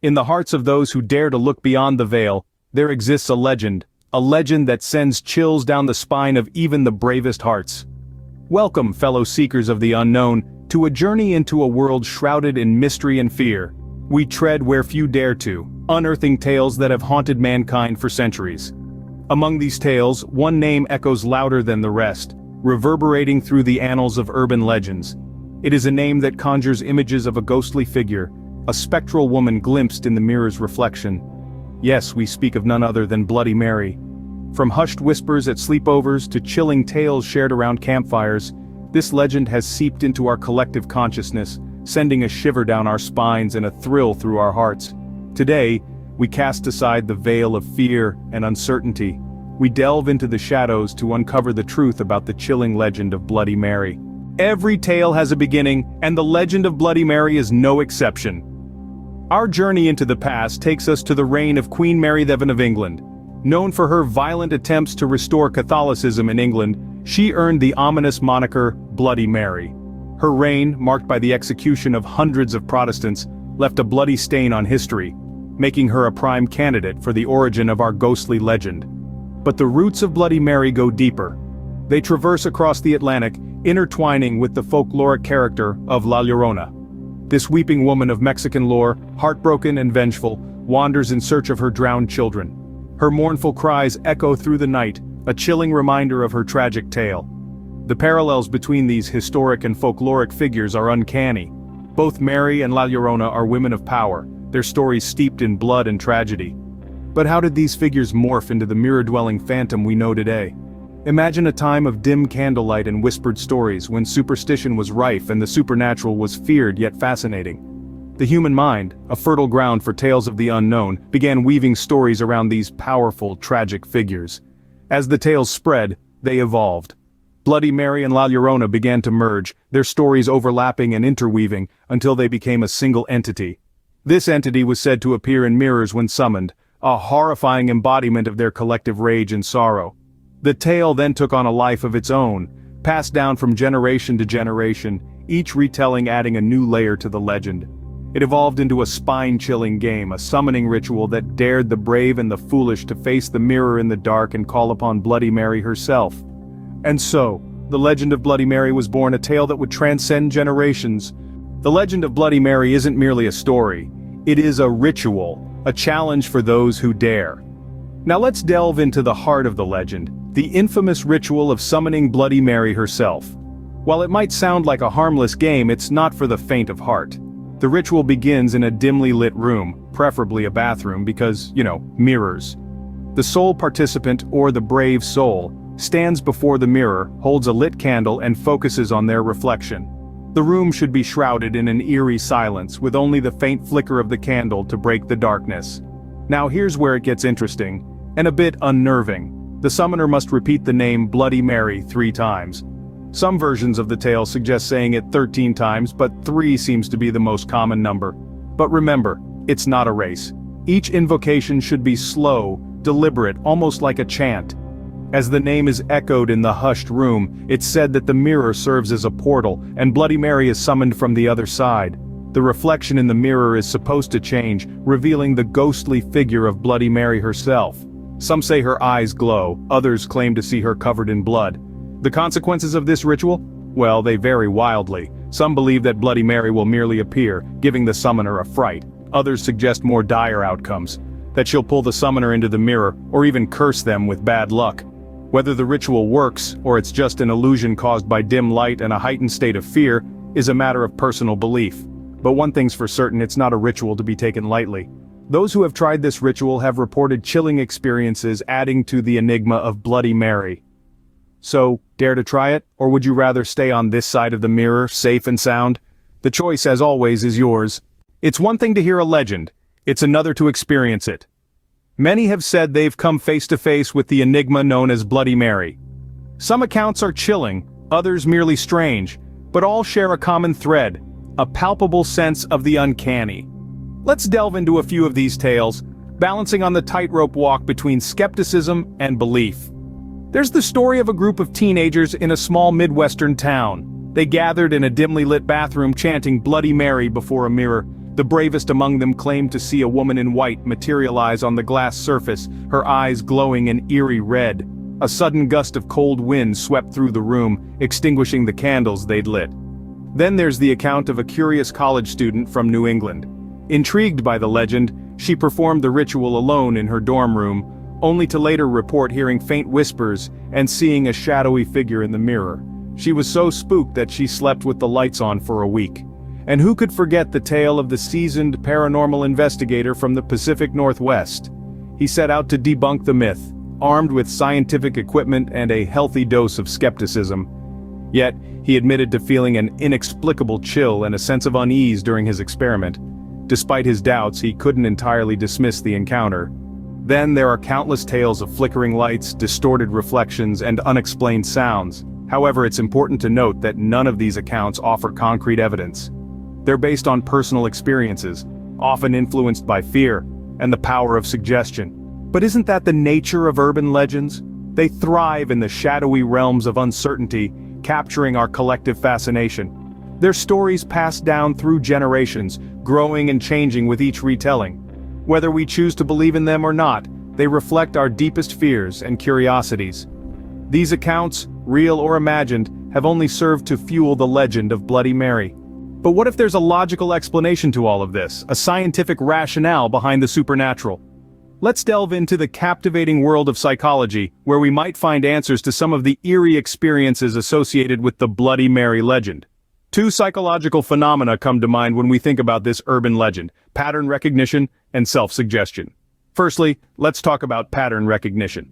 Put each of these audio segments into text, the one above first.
In the hearts of those who dare to look beyond the veil, there exists a legend that sends chills down the spine of even the bravest hearts. Welcome, fellow seekers of the unknown, to a journey into a world shrouded in mystery and fear. We tread where few dare to, unearthing tales that have haunted mankind for centuries. Among these tales, one name echoes louder than the rest, reverberating through the annals of urban legends. It is a name that conjures images of a ghostly figure, a spectral woman glimpsed in the mirror's reflection. Yes, we speak of none other than Bloody Mary. From hushed whispers at sleepovers to chilling tales shared around campfires, this legend has seeped into our collective consciousness, sending a shiver down our spines and a thrill through our hearts. Today, we cast aside the veil of fear and uncertainty. We delve into the shadows to uncover the truth about the chilling legend of Bloody Mary. Every tale has a beginning, and the legend of Bloody Mary is no exception. Our journey into the past takes us to the reign of Queen Mary VII of England. Known for her violent attempts to restore Catholicism in England, she earned the ominous moniker Bloody Mary. Her reign, marked by the execution of hundreds of Protestants, left a bloody stain on history, making her a prime candidate for the origin of our ghostly legend. But the roots of Bloody Mary go deeper. They traverse across the Atlantic, intertwining with the folkloric character of La Llorona. This weeping woman of Mexican lore, heartbroken and vengeful, wanders in search of her drowned children. Her mournful cries echo through the night, a chilling reminder of her tragic tale. The parallels between these historic and folkloric figures are uncanny. Both Mary and La Llorona are women of power, their stories steeped in blood and tragedy. But how did these figures morph into the mirror-dwelling phantom we know today? Imagine a time of dim candlelight and whispered stories when superstition was rife and the supernatural was feared yet fascinating. The human mind, a fertile ground for tales of the unknown, began weaving stories around these powerful, tragic figures. As the tales spread, they evolved. Bloody Mary and La Llorona began to merge, their stories overlapping and interweaving, until they became a single entity. This entity was said to appear in mirrors when summoned, a horrifying embodiment of their collective rage and sorrow. The tale then took on a life of its own, passed down from generation to generation, each retelling adding a new layer to the legend. It evolved into a spine-chilling game, a summoning ritual that dared the brave and the foolish to face the mirror in the dark and call upon Bloody Mary herself. And so, the legend of Bloody Mary was born, a tale that would transcend generations. The legend of Bloody Mary isn't merely a story, it is a ritual, a challenge for those who dare. Now let's delve into the heart of the legend, the infamous ritual of summoning Bloody Mary herself. While it might sound like a harmless game, it's not for the faint of heart. The ritual begins in a dimly lit room, preferably a bathroom because, mirrors. The sole participant, or the brave soul, stands before the mirror, holds a lit candle and focuses on their reflection. The room should be shrouded in an eerie silence, with only the faint flicker of the candle to break the darkness. Now here's where it gets interesting, and a bit unnerving. The summoner must repeat the name Bloody Mary 3 times. Some versions of the tale suggest saying it 13 times, but 3 seems to be the most common number. But remember, it's not a race. Each invocation should be slow, deliberate, almost like a chant. As the name is echoed in the hushed room, it's said that the mirror serves as a portal, and Bloody Mary is summoned from the other side. The reflection in the mirror is supposed to change, revealing the ghostly figure of Bloody Mary herself. Some say her eyes glow, others claim to see her covered in blood. The consequences of this ritual? Well, they vary wildly. Some believe that Bloody Mary will merely appear, giving the summoner a fright. Others suggest more dire outcomes, that she'll pull the summoner into the mirror, or even curse them with bad luck. Whether the ritual works, or it's just an illusion caused by dim light and a heightened state of fear, is a matter of personal belief. But one thing's for certain, it's not a ritual to be taken lightly. Those who have tried this ritual have reported chilling experiences, adding to the enigma of Bloody Mary. So, dare to try it, or would you rather stay on this side of the mirror, safe and sound? The choice, as always, is yours. It's one thing to hear a legend, it's another to experience it. Many have said they've come face to face with the enigma known as Bloody Mary. Some accounts are chilling, others merely strange, but all share a common thread, a palpable sense of the uncanny. Let's delve into a few of these tales, balancing on the tightrope walk between skepticism and belief. There's the story of a group of teenagers in a small Midwestern town. They gathered in a dimly lit bathroom chanting Bloody Mary before a mirror, The bravest among them claimed to see a woman in white materialize on the glass surface, her eyes glowing an eerie red. A sudden gust of cold wind swept through the room, extinguishing the candles they'd lit. Then there's the account of a curious college student from New England. Intrigued by the legend, she performed the ritual alone in her dorm room, only to later report hearing faint whispers and seeing a shadowy figure in the mirror. She was so spooked that she slept with the lights on for a week. And who could forget the tale of the seasoned paranormal investigator from the Pacific Northwest? He set out to debunk the myth, armed with scientific equipment and a healthy dose of skepticism. Yet, he admitted to feeling an inexplicable chill and a sense of unease during his experiment. Despite his doubts, he couldn't entirely dismiss the encounter. Then there are countless tales of flickering lights, distorted reflections, and unexplained sounds. However, it's important to note that none of these accounts offer concrete evidence. They're based on personal experiences, often influenced by fear and the power of suggestion. But isn't that the nature of urban legends? They thrive in the shadowy realms of uncertainty, capturing our collective fascination. They're stories passed down through generations, growing and changing with each retelling. Whether we choose to believe in them or not, they reflect our deepest fears and curiosities. These accounts, real or imagined, have only served to fuel the legend of Bloody Mary. But what if there's a logical explanation to all of this, a scientific rationale behind the supernatural? Let's delve into the captivating world of psychology, where we might find answers to some of the eerie experiences associated with the Bloody Mary legend. Two psychological phenomena come to mind when we think about this urban legend: pattern recognition and self-suggestion. Firstly, let's talk about pattern recognition.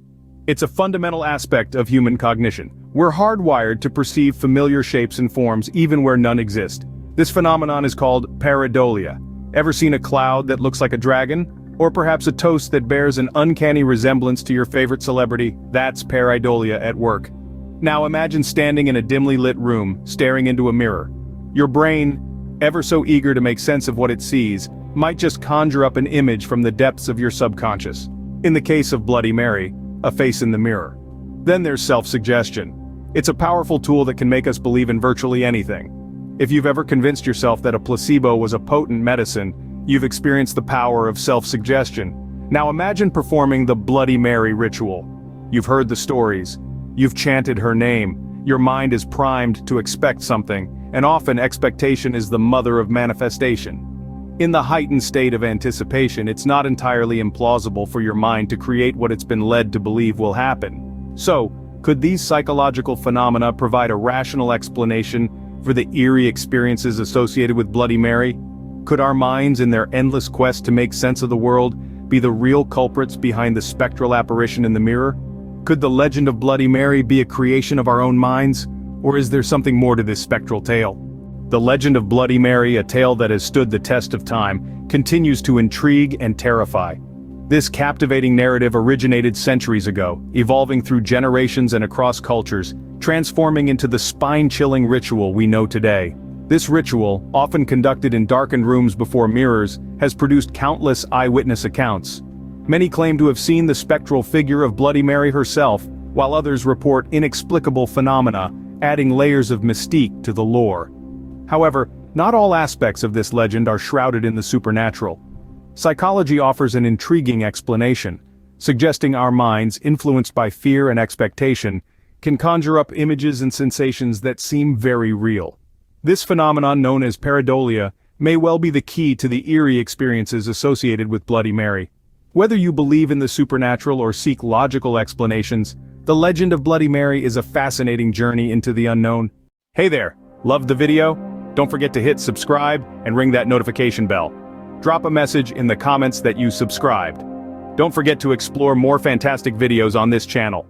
It's a fundamental aspect of human cognition. We're hardwired to perceive familiar shapes and forms even where none exist. This phenomenon is called pareidolia. Ever seen a cloud that looks like a dragon? Or perhaps a toast that bears an uncanny resemblance to your favorite celebrity? That's pareidolia at work. Now imagine standing in a dimly lit room, staring into a mirror. Your brain, ever so eager to make sense of what it sees, might just conjure up an image from the depths of your subconscious. In the case of Bloody Mary, a face in the mirror. Then there's self-suggestion. It's a powerful tool that can make us believe in virtually anything. If you've ever convinced yourself that a placebo was a potent medicine, you've experienced the power of self-suggestion. Now imagine performing the Bloody Mary ritual. You've heard the stories. You've chanted her name. Your mind is primed to expect something, and often expectation is the mother of manifestation. In the heightened state of anticipation, it's not entirely implausible for your mind to create what it's been led to believe will happen. So, could these psychological phenomena provide a rational explanation for the eerie experiences associated with Bloody Mary? Could our minds, in their endless quest to make sense of the world, be the real culprits behind the spectral apparition in the mirror? Could the legend of Bloody Mary be a creation of our own minds? Or is there something more to this spectral tale? The legend of Bloody Mary, a tale that has stood the test of time, continues to intrigue and terrify. This captivating narrative originated centuries ago, evolving through generations and across cultures, transforming into the spine-chilling ritual we know today. This ritual, often conducted in darkened rooms before mirrors, has produced countless eyewitness accounts. Many claim to have seen the spectral figure of Bloody Mary herself, while others report inexplicable phenomena, adding layers of mystique to the lore. However, not all aspects of this legend are shrouded in the supernatural. Psychology offers an intriguing explanation, suggesting our minds, influenced by fear and expectation, can conjure up images and sensations that seem very real. This phenomenon, known as pareidolia, may well be the key to the eerie experiences associated with Bloody Mary. Whether you believe in the supernatural or seek logical explanations, the legend of Bloody Mary is a fascinating journey into the unknown. Hey there, loved the video? Don't forget to hit subscribe and ring that notification bell. Drop a message in the comments that you subscribed. Don't forget to explore more fantastic videos on this channel.